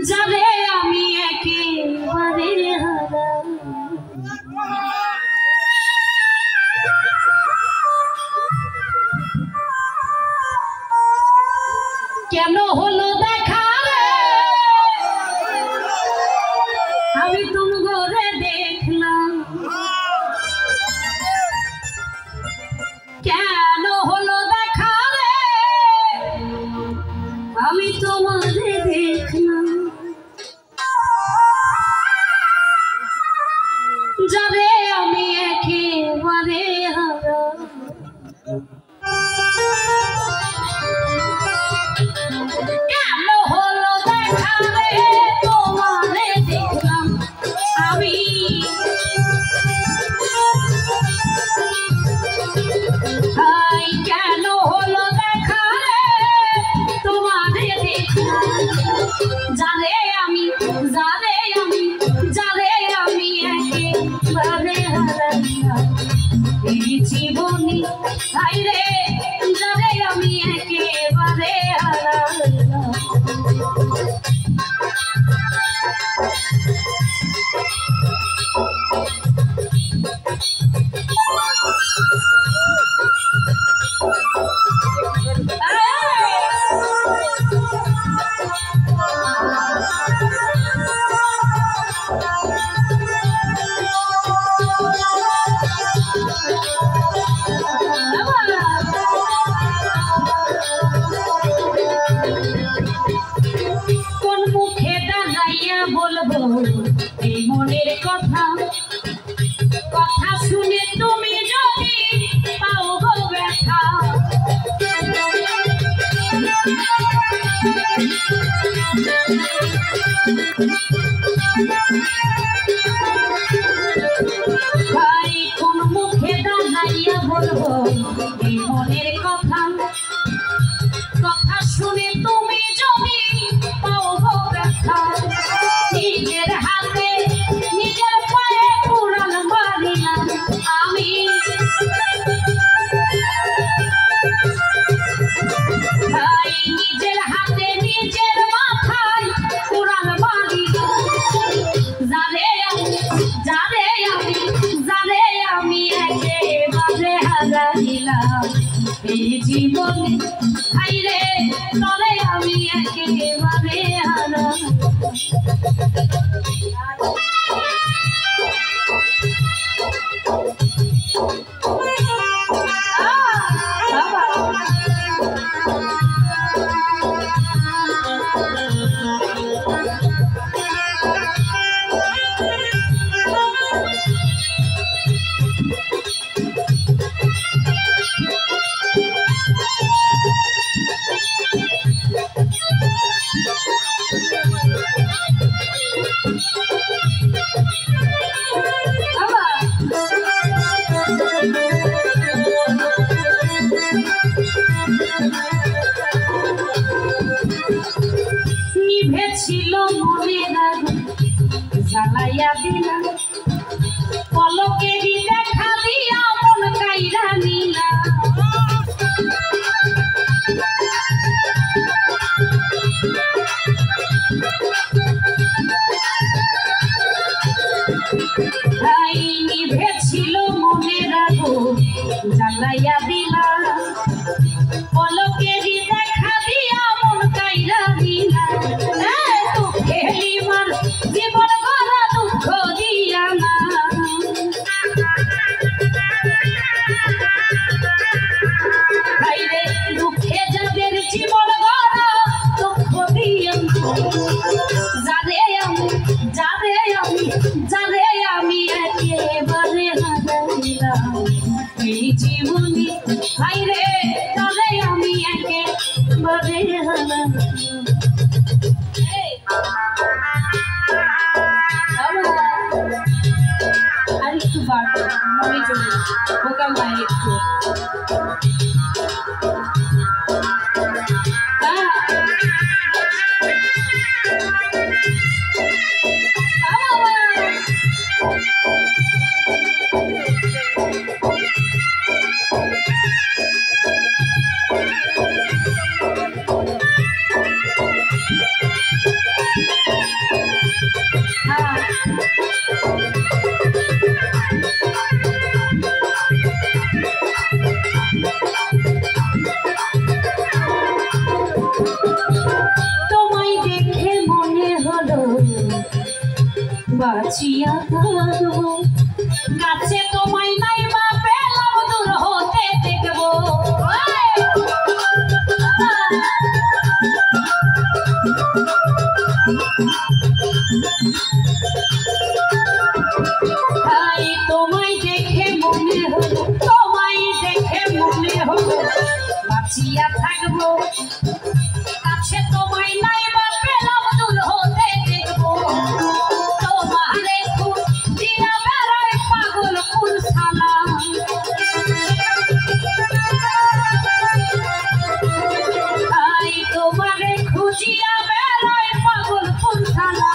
যারে আমি একেবারে হারা। কেন হলো দেখা রে আমি তুমি ঘরে দেখলাম, কেন হলো দেখা রে আমি তোমারে দেখলাম, যারে আমি একেবারে হারা। কেন হলো দেখা রে তোমারে দেখলাম আমি, হাই কেন হলো দেখা রে তোমারে দেখলাম, যারে আমি একেবারে হারাইলাম এই জীবনে, হাই রে যারে আমি একেবারে হারাইলাম। কোন মুখে দাঁড়াইয়া বলবো এই মনের কথা, কথা শুনে তুমি যদি পাও গো ব্যথা, ভাই কোন মুখে দাঁড়াইয়া বলবো এই মনের কথা, কথা শুনে তুমি যদি পাও গো ব্যথা, নিজের হাতে নিজের পায়ে কুড়াল মারিলাম আমি, ভাই নিজের হাতে নিজের মাথায় কুড়াল মারিলাম, যারে আমি একেবারে হারাইলাম এই জীবনে, হাই রে তরে আমি একেবারে হারাইলাম। নিভেছিল মনের আগুন জ্বালাইয়া দিলাম, পলকেরই দেখা দিয়া মন কাইরা নিলাম, তাই নিভেছিল মনের আগুন জ্বালাইয়া দিলাম, পলকেরই দেখা দিয়া মন কাইরা দিলাম, দুঃখেলিমার জীবন গড়া দুঃখ দিয়া না, ভাইরে দুঃখে যাদের জীবন গড়া দুঃখ দিয়া, যারে আমি একেবারে হারাইলাম এই জীবনে, ভাইরে যারে আমি একেবারে হারাইলাম। আর একটু বাড়বো মনে চলে বোকা মায়ের একটু বাঁচিয়া থাকবো কাছে তোমায় নাই বা পেলাম দূর হতে দেখবো তাই তোমায় দেখে মনে হলো বাঁচিয়া থাকবো কাছে তোমায় নাই বা পেলাম দূর হতে দেখবো তোমারে খুঁজিয়া বেড়ায় পাগলপুর শালা তাই তোমারে খুঁজিয়া বেড়ায় পাগলপুর শালা